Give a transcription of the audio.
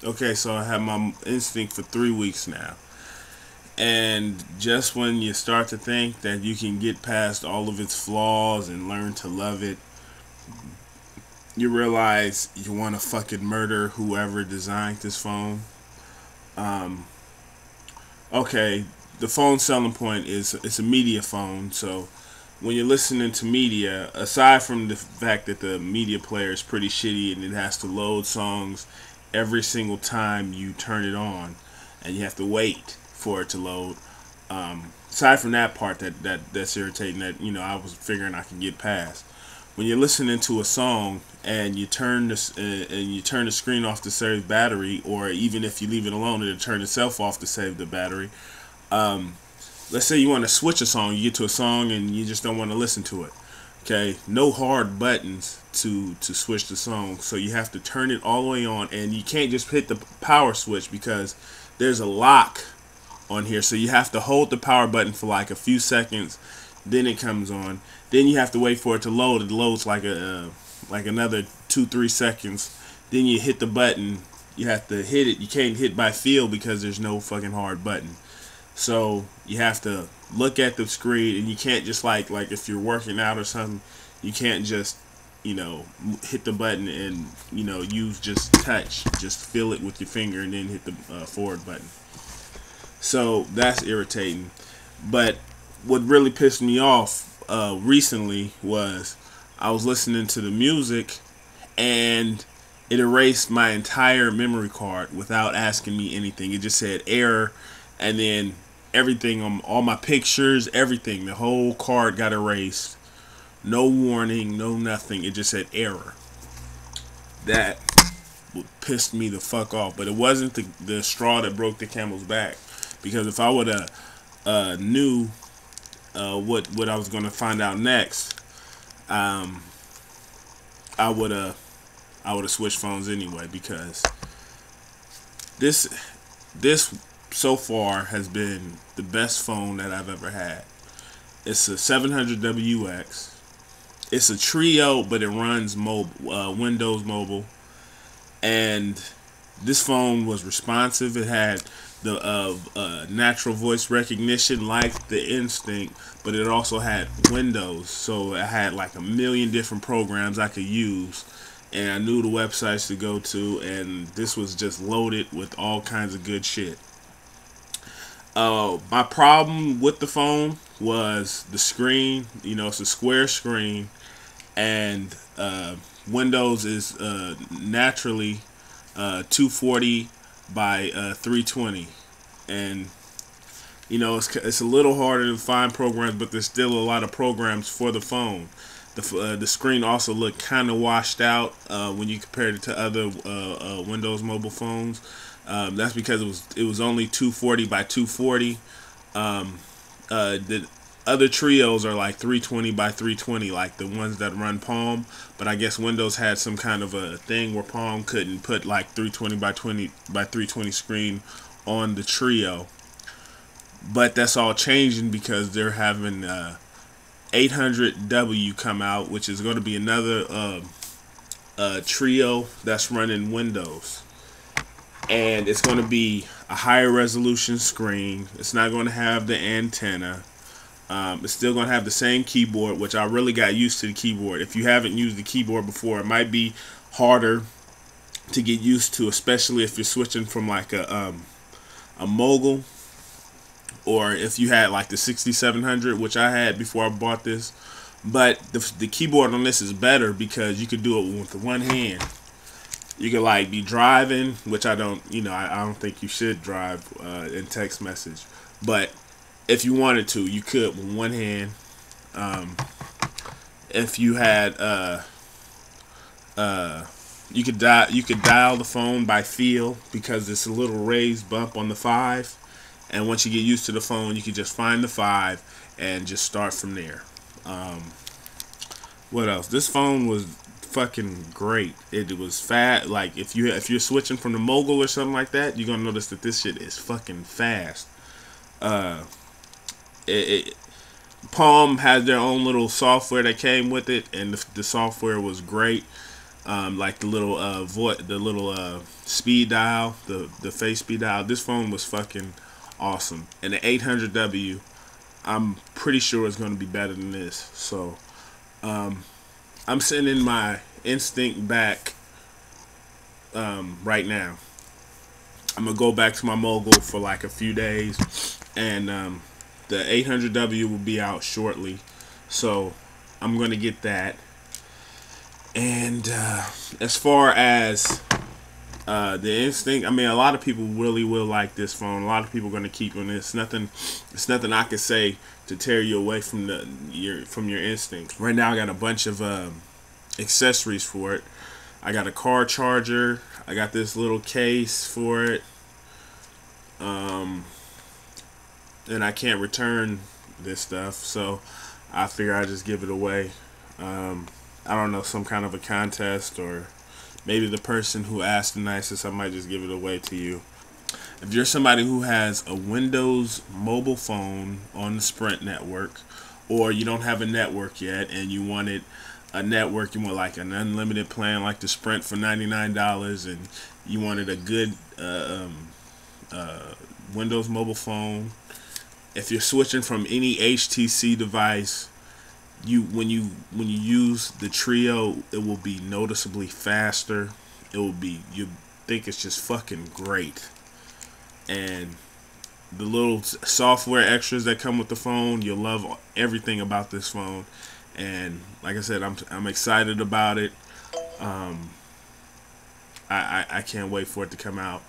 Okay, so I have my instinct for 3 weeks now. And just when you start to think that you can get past all of its flaws and learn to love it, you realize you want to fucking murder whoever designed this phone. Um, okay, the phone selling point is it's a media phone, so when you're listening to media, aside from the fact that the media player is pretty shitty and it has to load songs every single time you turn it on, and you have to wait for it to load. Aside from that part, that's irritating. That I was figuring I could get past. When you're listening to a song and you turn this and you turn the screen off to save battery, or even if you leave it alone, it'll turn itself off to save the battery. Um, let's say you want to switch a song, you get to a song and you just don't want to listen to it. Okay, no hard buttons to switch the song, so you have to turn it all the way on, and you can't just hit the power switch because there's a lock on here, so you have to hold the power button for like a few seconds, then it comes on. Then you have to wait for it to load. It loads like another 2-3 seconds. Then you hit the button. You have to hit it. You can't hit by feel because there's no fucking hard button. So you have to look at the screen, and you can't just like if you're working out or something, you can't just hit the button and use just touch. Just feel it with your finger and then hit the forward button. So that's irritating. But what really pissed me off recently was I was listening to the music and it erased my entire memory card without asking me anything. It just said error, and then everything on all my pictures, everything, the whole card got erased. No warning, no nothing. It just said error. That pissed me the fuck off. But it wasn't the straw that broke the camel's back. Because if I would have knew what I was going to find out next, I would have switched phones anyway. Because this so far has been the best phone that I've ever had. It's a 700WX. It's a Treo, but it runs Windows Mobile. And this phone was responsive. It had the natural voice recognition like the Instinct, but it also had Windows. So it had like a million different programs I could use. And I knew the websites to go to. And this was just loaded with all kinds of good shit. My problem with the phone was the screen. It's a square screen, and Windows is naturally 240 by 320, and it's a little harder to find programs, but there's still a lot of programs for the phone. The screen also looked kind of washed out when you compared it to other Windows mobile phones. That's because it was only 240 by 240. The other Treos are like 320 by 320, like the ones that run Palm. But I guess Windows had some kind of a thing where Palm couldn't put like 320 by 320 screen on the Treo. But that's all changing because they're having 800W come out, which is going to be another Treo that's running Windows. And it's going to be a higher resolution screen. It's not going to have the antenna. It's still going to have the same keyboard, which I really got used to the keyboard. If you haven't used the keyboard before, it might be harder to get used to, especially if you're switching from like a mogul, or if you had like the 6700, which I had before I bought this. But the keyboard on this is better because you could do it with one hand. You could like be driving, which I don't, I don't think you should drive in text message. But if you wanted to, you could with one hand. If you had, you could dial the phone by feel because it's a little raised bump on the 5. And once you get used to the phone, you can just find the 5 and just start from there. What else? This phone was fucking great. It was fast. Like if you're switching from the mogul or something like that, you're gonna notice that this shit is fucking fast. Palm has their own little software that came with it, and the software was great. like the little speed dial, the face speed dial. This phone was fucking awesome, and the 800W, I'm pretty sure it's going to be better than this. So I'm sending my Instinct back right now. I'm gonna go back to my mogul for like a few days, and the 800W will be out shortly. So I'm gonna get that. And as far as the Instinct, I mean, a lot of people really will like this phone. A lot of people are going to keep on this. It's nothing I can say to tear you away from your Instinct. Right now, I got a bunch of accessories for it. I got a car charger. I got this little case for it. And I can't return this stuff, so I figure I just give it away. I don't know, some kind of a contest, or maybe the person who asked the nicest, I might just give it away to you. If you're somebody who has a Windows mobile phone on the Sprint network, or you don't have a network yet and you wanted a network, you want like an unlimited plan like the Sprint for $99, and you wanted a good Windows mobile phone, if you're switching from any HTC device, when you use the Treo, it will be noticeably faster. It will be, you think it's just fucking great. And the little software extras that come with the phone, you'll love everything about this phone. And like I said, I'm excited about it. I can't wait for it to come out.